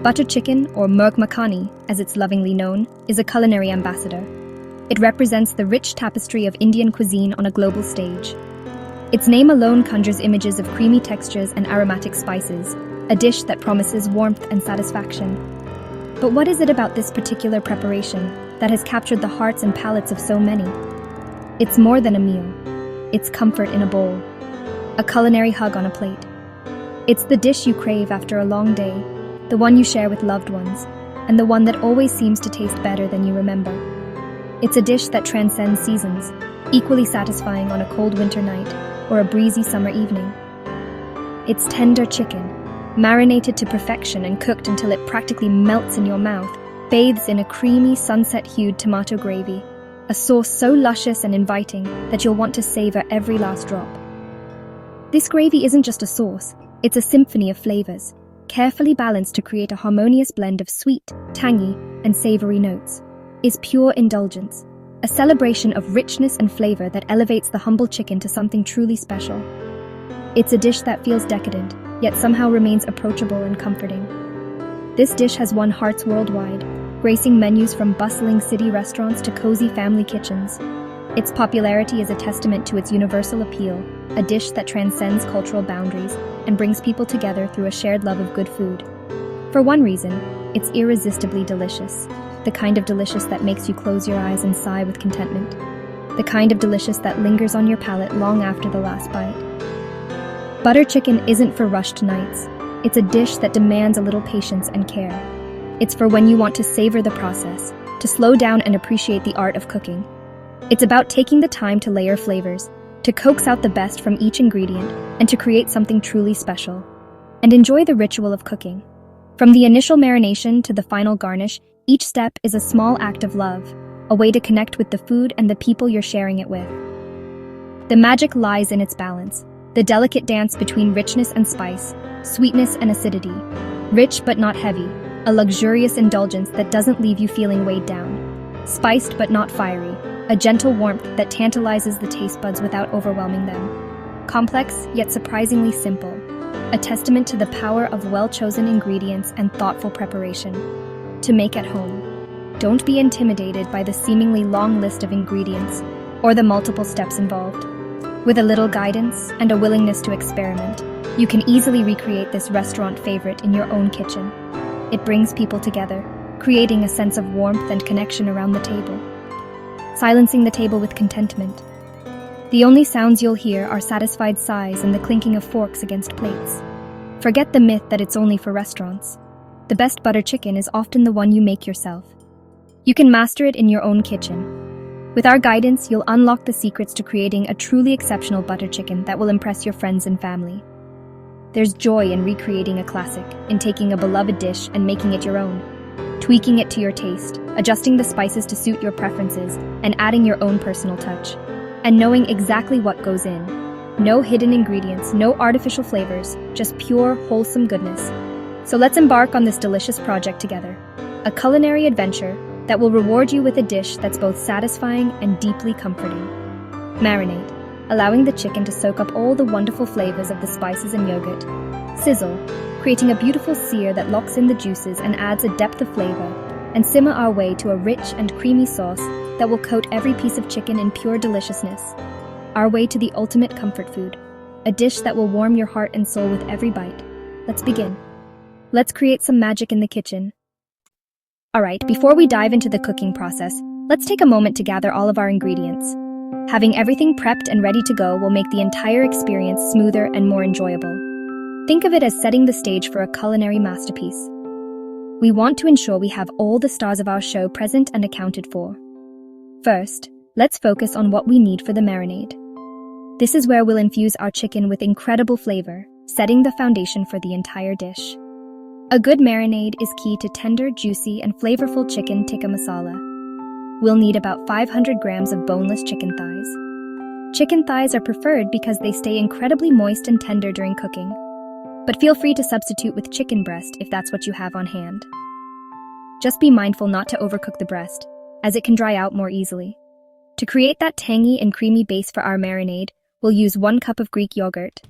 Butter chicken, or merg makhani, as it's lovingly known, is a culinary ambassador. It represents the rich tapestry of Indian cuisine on a global stage. Its name alone conjures images of creamy textures and aromatic spices, a dish that promises warmth and satisfaction. But what is it about this particular preparation that has captured the hearts and palates of so many? It's more than a meal. It's comfort in a bowl, a culinary hug on a plate. It's the dish you crave after a long day, the one you share with loved ones, and the one that always seems to taste better than you remember. It's a dish that transcends seasons, equally satisfying on a cold winter night or a breezy summer evening. It's tender chicken, marinated to perfection and cooked until it practically melts in your mouth, bathes in a creamy, sunset-hued tomato gravy, a sauce so luscious and inviting that you'll want to savor every last drop. This gravy isn't just a sauce, it's a symphony of flavors, carefully balanced to create a harmonious blend of sweet, tangy, and savory notes. Is pure indulgence, a celebration of richness and flavor that elevates the humble chicken to something truly special. It's a dish that feels decadent, yet somehow remains approachable and comforting. This dish has won hearts worldwide, gracing menus from bustling city restaurants to cozy family kitchens. Its popularity is a testament to its universal appeal, a dish that transcends cultural boundaries and brings people together through a shared love of good food. For one reason, it's irresistibly delicious, the kind of delicious that makes you close your eyes and sigh with contentment, the kind of delicious that lingers on your palate long after the last bite. Butter chicken isn't for rushed nights. It's a dish that demands a little patience and care. It's for when you want to savor the process, to slow down and appreciate the art of cooking. It's about taking the time to layer flavors, to coax out the best from each ingredient, and to create something truly special. And enjoy the ritual of cooking. From the initial marination to the final garnish, each step is a small act of love, a way to connect with the food and the people you're sharing it with. The magic lies in its balance, the delicate dance between richness and spice, sweetness and acidity. Rich but not heavy, a luxurious indulgence that doesn't leave you feeling weighed down. Spiced but not fiery, a gentle warmth that tantalizes the taste buds without overwhelming them. Complex, yet surprisingly simple, a testament to the power of well-chosen ingredients and thoughtful preparation. To make at home, don't be intimidated by the seemingly long list of ingredients or the multiple steps involved. With a little guidance and a willingness to experiment, you can easily recreate this restaurant favorite in your own kitchen. It brings people together, creating a sense of warmth and connection around the table, silencing the table with contentment. The only sounds you'll hear are satisfied sighs and the clinking of forks against plates. Forget the myth that it's only for restaurants. The best butter chicken is often the one you make yourself. You can master it in your own kitchen. With our guidance, you'll unlock the secrets to creating a truly exceptional butter chicken that will impress your friends and family. There's joy in recreating a classic, in taking a beloved dish and making it your own, tweaking it to your taste, adjusting the spices to suit your preferences, and adding your own personal touch. And knowing exactly what goes in. No hidden ingredients, no artificial flavors, just pure, wholesome goodness. So let's embark on this delicious project together. A culinary adventure that will reward you with a dish that's both satisfying and deeply comforting. Marinate, allowing the chicken to soak up all the wonderful flavors of the spices and yogurt. Sizzle, creating a beautiful sear that locks in the juices and adds a depth of flavor. And simmer our way to a rich and creamy sauce that will coat every piece of chicken in pure deliciousness. Our way to the ultimate comfort food, a dish that will warm your heart and soul with every bite. Let's begin. Let's create some magic in the kitchen. Alright, before we dive into the cooking process, let's take a moment to gather all of our ingredients. Having everything prepped and ready to go will make the entire experience smoother and more enjoyable. Think of it as setting the stage for a culinary masterpiece. We want to ensure we have all the stars of our show present and accounted for. First, let's focus on what we need for the marinade. This is where we'll infuse our chicken with incredible flavor, setting the foundation for the entire dish. A good marinade is key to tender, juicy, and flavorful chicken tikka masala. We'll need about 500 grams of boneless chicken thighs. Chicken thighs are preferred because they stay incredibly moist and tender during cooking. But feel free to substitute with chicken breast if that's what you have on hand. Just be mindful not to overcook the breast, as it can dry out more easily. To create that tangy and creamy base for our marinade, we'll use 1 cup of Greek yogurt.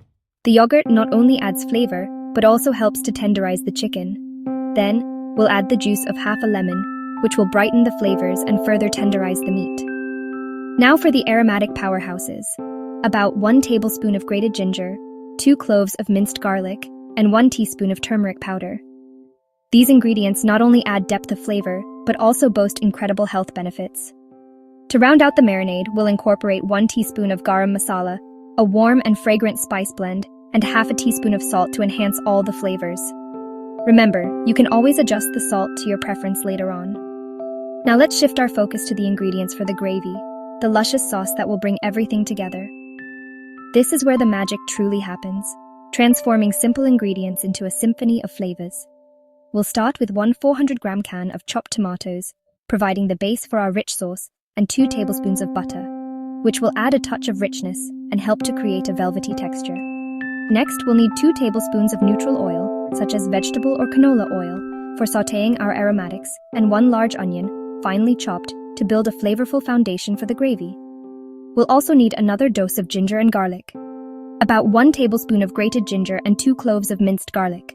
The yogurt not only adds flavor, but also helps to tenderize the chicken. Then, we'll add the juice of half a lemon, which will brighten the flavors and further tenderize the meat. Now for the aromatic powerhouses. About 1 tablespoon of grated ginger, 2 cloves of minced garlic, and 1 teaspoon of turmeric powder. These ingredients not only add depth of flavor, but also boast incredible health benefits. To round out the marinade, we'll incorporate 1 teaspoon of garam masala, a warm and fragrant spice blend, and half a teaspoon of salt to enhance all the flavors. Remember, you can always adjust the salt to your preference later on. Now let's shift our focus to the ingredients for the gravy, the luscious sauce that will bring everything together. This is where the magic truly happens, transforming simple ingredients into a symphony of flavors. We'll start with 1 400-gram can of chopped tomatoes, providing the base for our rich sauce, and 2 tablespoons of butter, which will add a touch of richness and help to create a velvety texture. Next, we'll need 2 tablespoons of neutral oil, such as vegetable or canola oil, for sautéing our aromatics, and 1 large onion, finely chopped, to build a flavorful foundation for the gravy. We'll also need another dose of ginger and garlic, about 1 tablespoon of grated ginger and 2 cloves of minced garlic,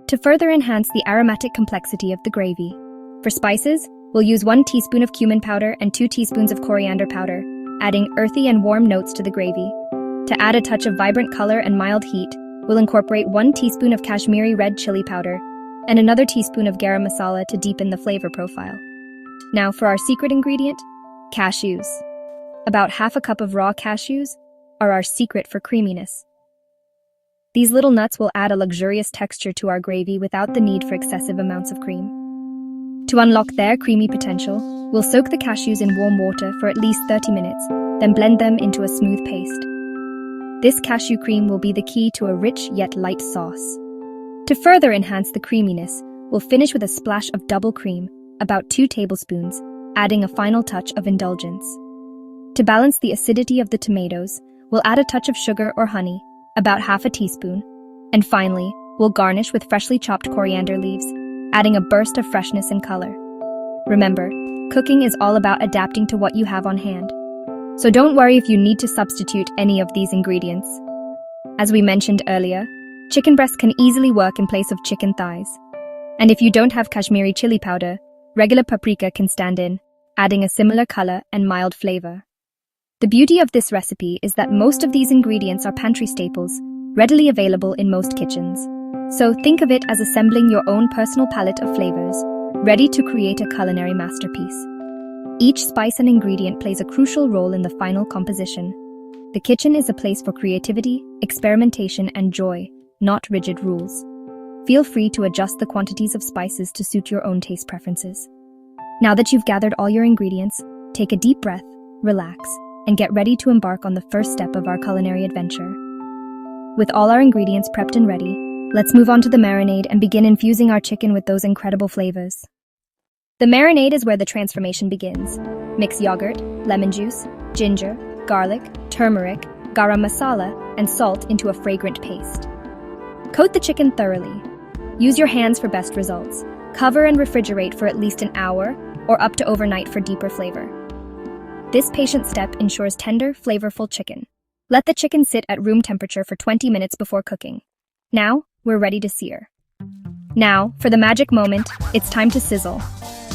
to further enhance the aromatic complexity of the gravy. For spices, we'll use 1 teaspoon of cumin powder and 2 teaspoons of coriander powder, adding earthy and warm notes to the gravy. To add a touch of vibrant color and mild heat, we'll incorporate 1 teaspoon of Kashmiri red chili powder and another teaspoon of garam masala to deepen the flavor profile. Now for our secret ingredient, cashews. About half a cup of raw cashews are our secret for creaminess. These little nuts will add a luxurious texture to our gravy without the need for excessive amounts of cream. To unlock their creamy potential, we'll soak the cashews in warm water for at least 30 minutes, then blend them into a smooth paste. This cashew cream will be the key to a rich yet light sauce. To further enhance the creaminess, we'll finish with a splash of double cream, about 2 tablespoons, adding a final touch of indulgence. To balance the acidity of the tomatoes, we'll add a touch of sugar or honey, about half a teaspoon, and finally, we'll garnish with freshly chopped coriander leaves, adding a burst of freshness and color. Remember, cooking is all about adapting to what you have on hand. So don't worry if you need to substitute any of these ingredients. As we mentioned earlier, chicken breasts can easily work in place of chicken thighs. And if you don't have Kashmiri chili powder, regular paprika can stand in, adding a similar color and mild flavor. The beauty of this recipe is that most of these ingredients are pantry staples, readily available in most kitchens. So think of it as assembling your own personal palette of flavors, ready to create a culinary masterpiece. Each spice and ingredient plays a crucial role in the final composition. The kitchen is a place for creativity, experimentation, and joy, not rigid rules. Feel free to adjust the quantities of spices to suit your own taste preferences. Now that you've gathered all your ingredients, take a deep breath, relax, and get ready to embark on the first step of our culinary adventure. With all our ingredients prepped and ready, let's move on to the marinade and begin infusing our chicken with those incredible flavors. The marinade is where the transformation begins. Mix yogurt, lemon juice, ginger, garlic, turmeric, garam masala, and salt into a fragrant paste. Coat the chicken thoroughly. Use your hands for best results. Cover and refrigerate for at least an hour or up to overnight for deeper flavor. This patient step ensures tender, flavorful chicken. Let the chicken sit at room temperature for 20 minutes before cooking. Now, we're ready to sear. Now, for the magic moment, it's time to sizzle.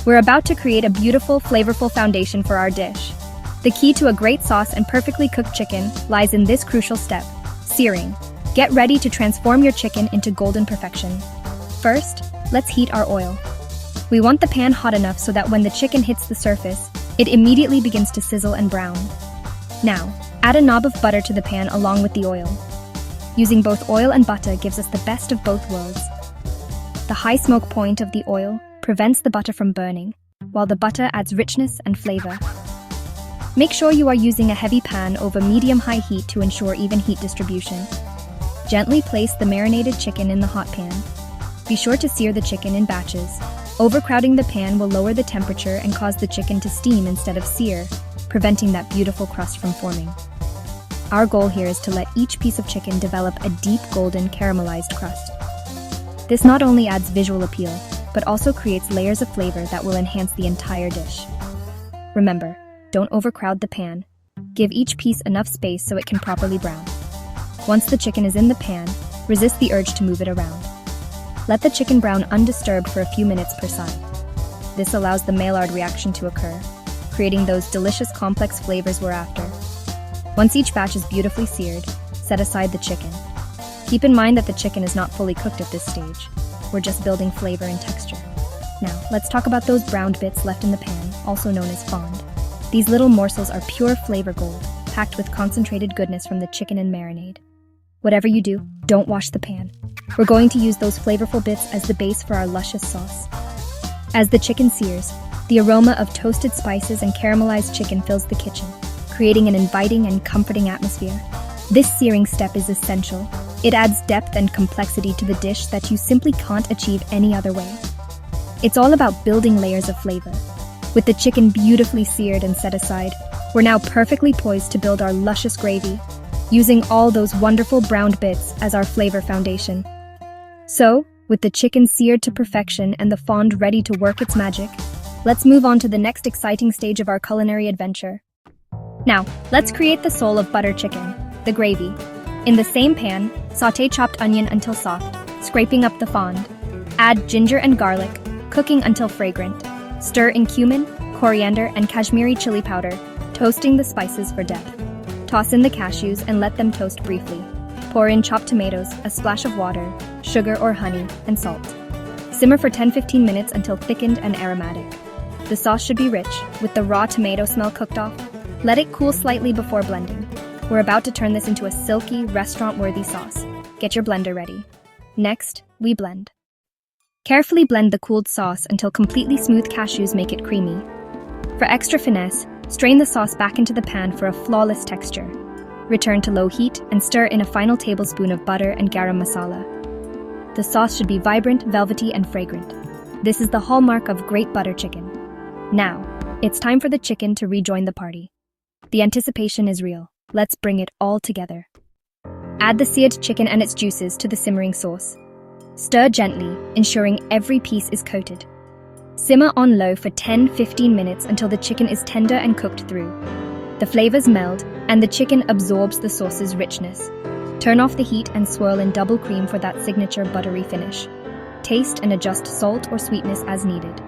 We're about to create a beautiful, flavorful foundation for our dish. The key to a great sauce and perfectly cooked chicken lies in this crucial step, searing. Get ready to transform your chicken into golden perfection. First, let's heat our oil. We want the pan hot enough so that when the chicken hits the surface, it immediately begins to sizzle and brown. Now, add a knob of butter to the pan along with the oil. Using both oil and butter gives us the best of both worlds. The high smoke point of the oil prevents the butter from burning, while the butter adds richness and flavor. Make sure you are using a heavy pan over medium-high heat to ensure even heat distribution. Gently place the marinated chicken in the hot pan. Be sure to sear the chicken in batches. Overcrowding the pan will lower the temperature and cause the chicken to steam instead of sear, preventing that beautiful crust from forming. Our goal here is to let each piece of chicken develop a deep golden caramelized crust. This not only adds visual appeal, but also creates layers of flavor that will enhance the entire dish. Remember, don't overcrowd the pan. Give each piece enough space so it can properly brown. Once the chicken is in the pan, resist the urge to move it around. Let the chicken brown undisturbed for a few minutes per side. This allows the Maillard reaction to occur, creating those delicious complex flavors we're after. Once each batch is beautifully seared, set aside the chicken. Keep in mind that the chicken is not fully cooked at this stage. We're just building flavor and texture. Now, let's talk about those browned bits left in the pan, also known as fond. These little morsels are pure flavor gold, packed with concentrated goodness from the chicken and marinade. Whatever you do, don't wash the pan. We're going to use those flavorful bits as the base for our luscious sauce. As the chicken sears, the aroma of toasted spices and caramelized chicken fills the kitchen, creating an inviting and comforting atmosphere. This searing step is essential. It adds depth and complexity to the dish that you simply can't achieve any other way. It's all about building layers of flavor. With the chicken beautifully seared and set aside, we're now perfectly poised to build our luscious gravy, using all those wonderful browned bits as our flavor foundation. So, with the chicken seared to perfection and the fond ready to work its magic, let's move on to the next exciting stage of our culinary adventure. Now, let's create the soul of butter chicken, the gravy. In the same pan, sauté chopped onion until soft, scraping up the fond. Add ginger and garlic, cooking until fragrant. Stir in cumin, coriander, and Kashmiri chili powder, toasting the spices for depth. Toss in the cashews and let them toast briefly. Pour in chopped tomatoes, a splash of water, sugar or honey, and salt. Simmer for 10-15 minutes until thickened and aromatic. The sauce should be rich, with the raw tomato smell cooked off. Let it cool slightly before blending. We're about to turn this into a silky, restaurant-worthy sauce. Get your blender ready. Next, we blend. Carefully blend the cooled sauce until completely smooth cashews make it creamy. For extra finesse, strain the sauce back into the pan for a flawless texture. Return to low heat and stir in a final tablespoon of butter and garam masala. The sauce should be vibrant, velvety, and fragrant. This is the hallmark of great butter chicken. Now, it's time for the chicken to rejoin the party. The anticipation is real. Let's bring it all together. Add the seared chicken and its juices to the simmering sauce. Stir gently, ensuring every piece is coated. Simmer on low for 10-15 minutes until the chicken is tender and cooked through. The flavors meld, and the chicken absorbs the sauce's richness. Turn off the heat and swirl in double cream for that signature buttery finish. Taste and adjust salt or sweetness as needed.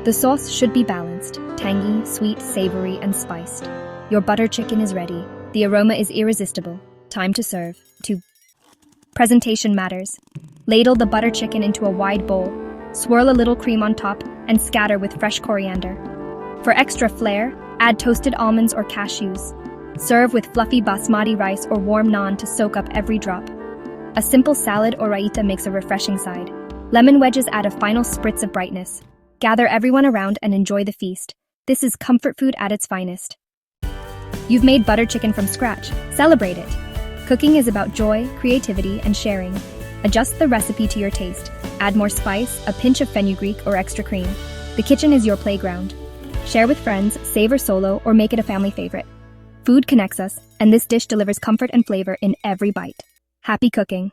The sauce should be balanced, tangy, sweet, savory, and spiced. Your butter chicken is ready. The aroma is irresistible. Time to serve. Presentation matters. Ladle the butter chicken into a wide bowl. Swirl a little cream on top and scatter with fresh coriander. For extra flair, add toasted almonds or cashews. Serve with fluffy basmati rice or warm naan to soak up every drop. A simple salad or raita makes a refreshing side. Lemon wedges add a final spritz of brightness. Gather everyone around and enjoy the feast. This is comfort food at its finest. You've made butter chicken from scratch. Celebrate it. Cooking is about joy, creativity, and sharing. Adjust the recipe to your taste. Add more spice, a pinch of fenugreek, or extra cream. The kitchen is your playground. Share with friends, savor solo, or make it a family favorite. Food connects us, and this dish delivers comfort and flavor in every bite. Happy cooking!